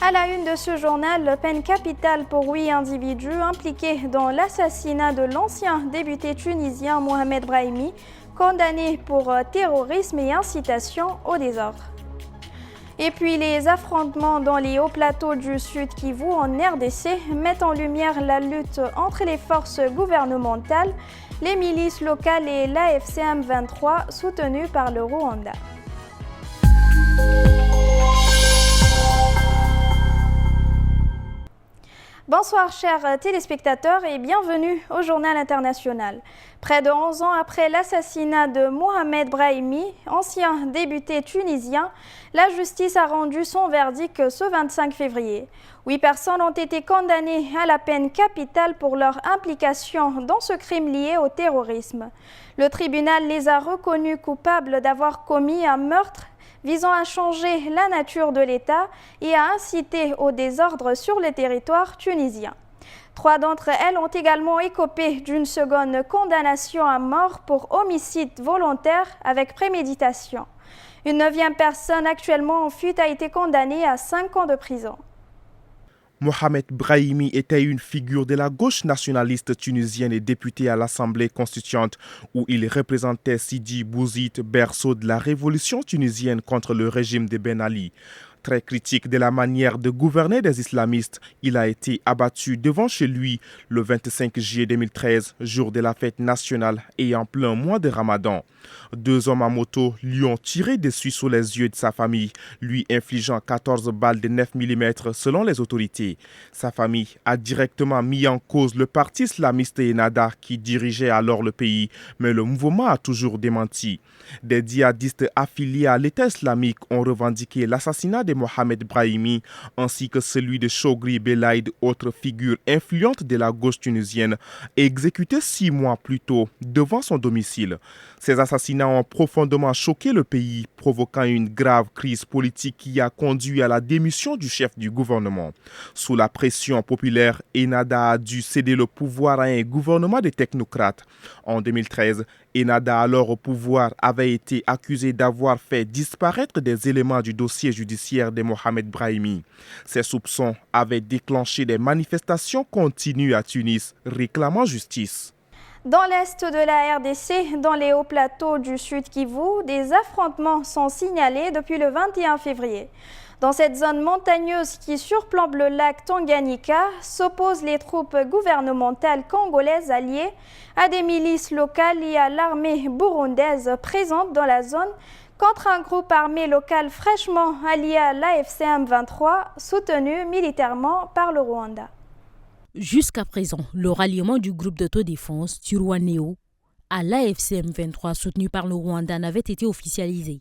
À la une de ce journal, peine capitale pour 8 individus impliqués dans l'assassinat de l'ancien député tunisien Mohamed Brahimi, condamné pour terrorisme et incitation au désordre. Et puis les affrontements dans les hauts plateaux du Sud Kivu en RDC mettent en lumière la lutte entre les forces gouvernementales, les milices locales et l'AFC M23 soutenues par le Rwanda. Bonsoir chers téléspectateurs et bienvenue au Journal International. Près de 11 ans après l'assassinat de Mohamed Brahimi, ancien député tunisien, la justice a rendu son verdict ce 25 février. 8 personnes ont été condamnées à la peine capitale pour leur implication dans ce crime lié au terrorisme. Le tribunal les a reconnus coupables d'avoir commis un meurtre visant à changer la nature de l'État et à inciter au désordre sur le territoire tunisien. 3 d'entre elles ont également écopé d'une seconde condamnation à mort pour homicide volontaire avec préméditation. Une 9e personne actuellement en fuite a été condamnée à 5 ans de prison. Mohamed Brahimi était une figure de la gauche nationaliste tunisienne et député à l'Assemblée constituante où il représentait Sidi Bouzid, berceau de la révolution tunisienne contre le régime de Ben Ali. Très critique de la manière de gouverner des islamistes, il a été abattu devant chez lui le 25 juillet 2013, jour de la fête nationale et en plein mois de Ramadan. 2 hommes à moto lui ont tiré dessus sous les yeux de sa famille, lui infligeant 14 balles de 9 mm selon les autorités. Sa famille a directement mis en cause le parti islamiste Ennahda qui dirigeait alors le pays, mais le mouvement a toujours démenti. Des djihadistes affiliés à l'État islamique ont revendiqué l'assassinat de Mohamed Brahimi ainsi que celui de Chogri Belaïd, autre figure influente de la gauche tunisienne, exécuté 6 mois plus tôt devant son domicile. Ces assassinats ont profondément choqué le pays, provoquant une grave crise politique qui a conduit à la démission du chef du gouvernement. Sous la pression populaire, Ennahda a dû céder le pouvoir à un gouvernement de technocrates. En 2013, Ennahda, alors au pouvoir, avait été accusé d'avoir fait disparaître des éléments du dossier judiciaire de Mohamed Brahimi. Ces soupçons avaient déclenché des manifestations continues à Tunis, réclamant justice. Dans l'est de la RDC, dans les hauts plateaux du Sud Kivu, des affrontements sont signalés depuis le 21 février. Dans cette zone montagneuse qui surplombe le lac Tanganyika, s'opposent les troupes gouvernementales congolaises alliées à des milices locales et à l'armée burundaise présente dans la zone contre un groupe armé local fraîchement allié à l'AFC M23, soutenu militairement par le Rwanda. Jusqu'à présent, le ralliement du groupe d'autodéfense Twirwaneho à l'AFC M23 soutenu par le Rwanda n'avait été officialisé.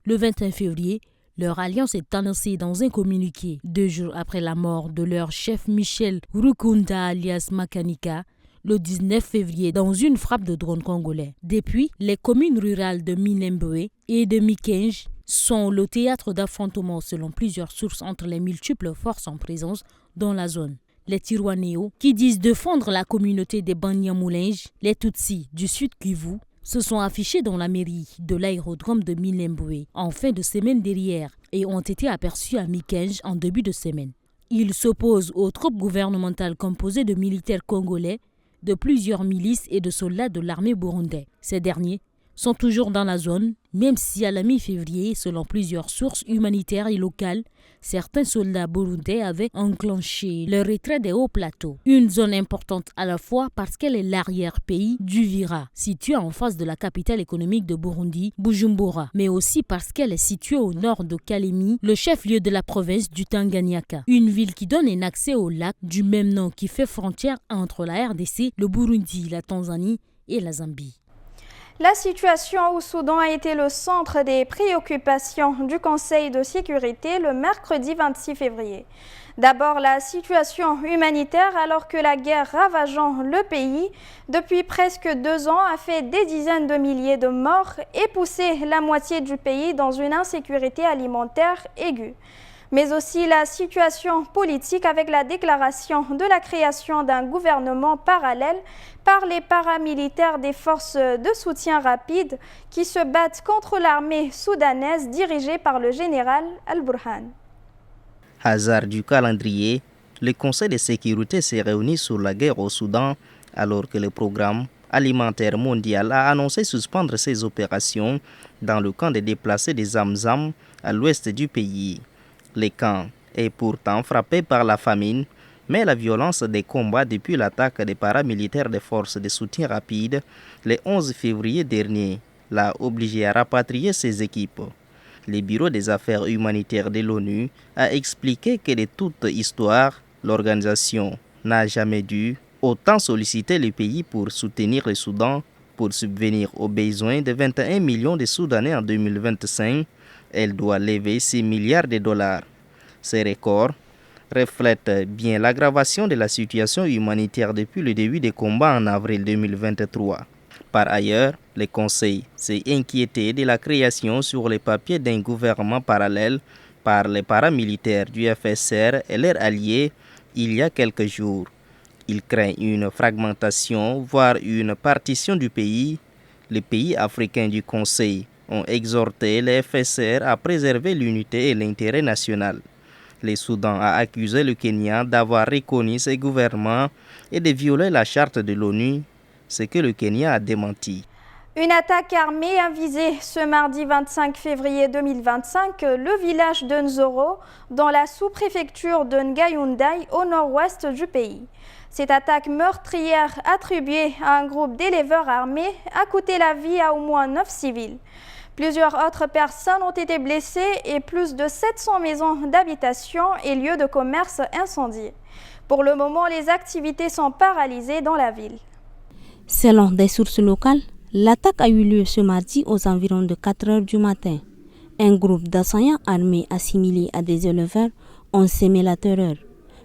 Le 21 février, leur alliance est annoncée dans un communiqué 2 jours après la mort de leur chef Michel Rukunda alias Makanika, le 19 février dans une frappe de drone congolais. Depuis, les communes rurales de Minembwe et de Mikenj sont le théâtre d'affrontements selon plusieurs sources entre les multiples forces en présence dans la zone. Les Twirwaneho, qui disent défendre la communauté des Banyamulenge, les Tutsis du Sud Kivu, se sont affichés dans la mairie de l'aérodrome de Minembwe en fin de semaine dernière et ont été aperçus à Mikenj en début de semaine. Ils s'opposent aux troupes gouvernementales composées de militaires congolais, de plusieurs milices et de soldats de l'armée burundaise. Ces derniers sont toujours dans la zone, même si à la mi-février, selon plusieurs sources humanitaires et locales, certains soldats burundais avaient enclenché le retrait des hauts plateaux. Une zone importante à la fois parce qu'elle est l'arrière-pays du Vira, situé en face de la capitale économique de Burundi, Bujumbura, mais aussi parce qu'elle est située au nord de Kalemi, le chef-lieu de la province du Tanganyika, une ville qui donne un accès au lac du même nom qui fait frontière entre la RDC, le Burundi, la Tanzanie et la Zambie. La situation au Soudan a été le centre des préoccupations du Conseil de sécurité le mercredi 26 février. D'abord, la situation humanitaire alors que la guerre ravageant le pays depuis presque 2 ans a fait des dizaines de milliers de morts et poussé la moitié du pays dans une insécurité alimentaire aiguë. Mais aussi la situation politique avec la déclaration de la création d'un gouvernement parallèle par les paramilitaires des forces de soutien rapide qui se battent contre l'armée soudanaise dirigée par le général Al-Burhan. Hasard du calendrier, le Conseil de sécurité s'est réuni sur la guerre au Soudan alors que le programme alimentaire mondial a annoncé suspendre ses opérations dans le camp des déplacés des Zamzam à l'ouest du pays. Le camp est pourtant frappé par la famine, mais la violence des combats depuis l'attaque des paramilitaires des forces de soutien rapide le 11 février dernier l'a obligé à rapatrier ses équipes. Le Bureau des affaires humanitaires de l'ONU a expliqué que de toute histoire, l'organisation n'a jamais dû autant solliciter le pays pour soutenir le Soudan pour subvenir aux besoins de 21 millions de Soudanais en 2025. Elle doit lever 6 milliards de dollars. Ces records reflètent bien l'aggravation de la situation humanitaire depuis le début des combats en avril 2023. Par ailleurs, le Conseil s'est inquiété de la création sur les papiers d'un gouvernement parallèle par les paramilitaires du FSR et leurs alliés il y a quelques jours. Il craint une fragmentation, voire une partition du pays. Les pays africains du Conseil ont exhorté le FSR à préserver l'unité et l'intérêt national. Le Soudan a accusé le Kenya d'avoir reconnu ses gouvernements et de violer la charte de l'ONU, ce que le Kenya a démenti. Une attaque armée a visé ce mardi 25 février 2025 le village de Nzoro dans la sous-préfecture de Ngayoundai au nord-ouest du pays. Cette attaque meurtrière attribuée à un groupe d'éleveurs armés a coûté la vie à au moins 9 civils. Plusieurs autres personnes ont été blessées et plus de 700 maisons d'habitation et lieux de commerce incendiés. Pour le moment, les activités sont paralysées dans la ville. Selon des sources locales, l'attaque a eu lieu ce mardi aux environs de 4 heures du matin. Un groupe d'assaillants armés assimilés à des éleveurs ont sémé la terreur.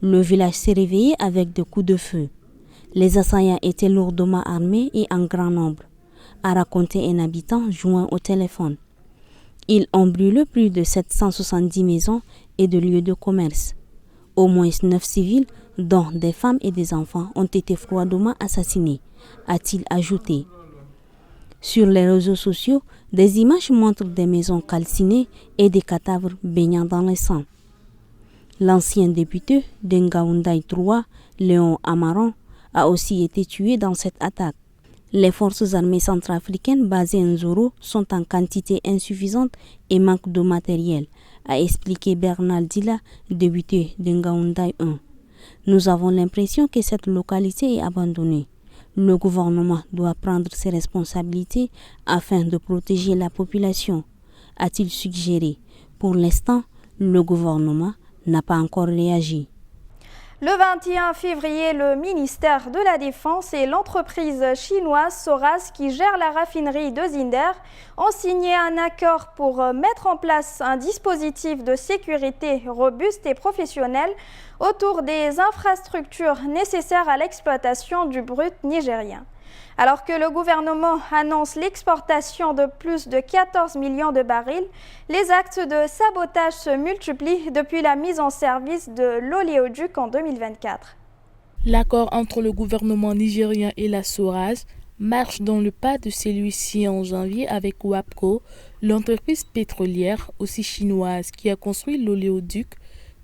Le village s'est réveillé avec des coups de feu. Les assaillants étaient lourdement armés et en grand nombre, a raconté un habitant joint au téléphone. Ils ont brûlé plus de 770 maisons et de lieux de commerce. Au moins 9 civils, dont des femmes et des enfants, ont été froidement assassinés, a-t-il ajouté. Sur les réseaux sociaux, des images montrent des maisons calcinées et des cadavres baignant dans le sang. L'ancien député de Ngaoundai 3, Léon Amaron, a aussi été tué dans cette attaque. Les forces armées centrafricaines basées en Nzoro sont en quantité insuffisante et manquent de matériel, a expliqué Bernard Dila, député de Ngaoundai 1. Nous avons l'impression que cette localité est abandonnée. Le gouvernement doit prendre ses responsabilités afin de protéger la population, a-t-il suggéré. Pour l'instant, le gouvernement n'a pas encore réagi. Le 21 février, le ministère de la Défense et l'entreprise chinoise Soras qui gère la raffinerie de Zinder ont signé un accord pour mettre en place un dispositif de sécurité robuste et professionnel autour des infrastructures nécessaires à l'exploitation du brut nigérien. Alors que le gouvernement annonce l'exportation de plus de 14 millions de barils, les actes de sabotage se multiplient depuis la mise en service de l'oléoduc en 2024. L'accord entre le gouvernement nigérien et la Soras marche dans le pas de celui-ci en janvier avec WAPCO, l'entreprise pétrolière aussi chinoise qui a construit l'oléoduc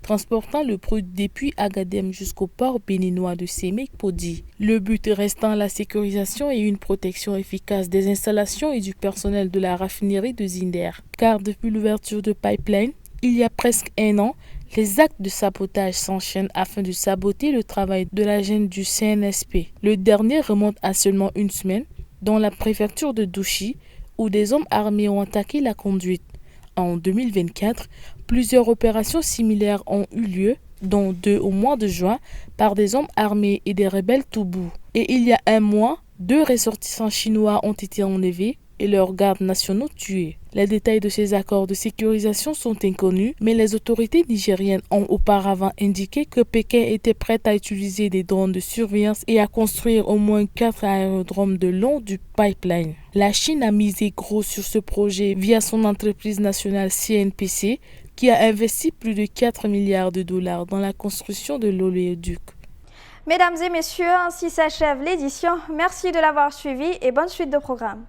transportant le brut depuis Agadem jusqu'au port béninois de Sémék-Podi. Le but restant la sécurisation et une protection efficace des installations et du personnel de la raffinerie de Zinder. Car depuis l'ouverture de pipeline, il y a presque un an, les actes de sabotage s'enchaînent afin de saboter le travail de l'agent du CNSP. Le dernier remonte à seulement une semaine, dans la préfecture de Douchi, où des hommes armés ont attaqué la conduite. En 2024, plusieurs opérations similaires ont eu lieu, dont 2 au mois de juin, par des hommes armés et des rebelles Toubou. Et il y a un mois, 2 ressortissants chinois ont été enlevés et leurs gardes nationaux tués. Les détails de ces accords de sécurisation sont inconnus, mais les autorités nigériennes ont auparavant indiqué que Pékin était prête à utiliser des drones de surveillance et à construire au moins 4 aérodromes de long du pipeline. La Chine a misé gros sur ce projet via son entreprise nationale CNPC, qui a investi plus de 4 milliards de dollars dans la construction de l'oléoduc. Mesdames et messieurs, ainsi s'achève l'édition. Merci de l'avoir suivi et bonne suite de programme.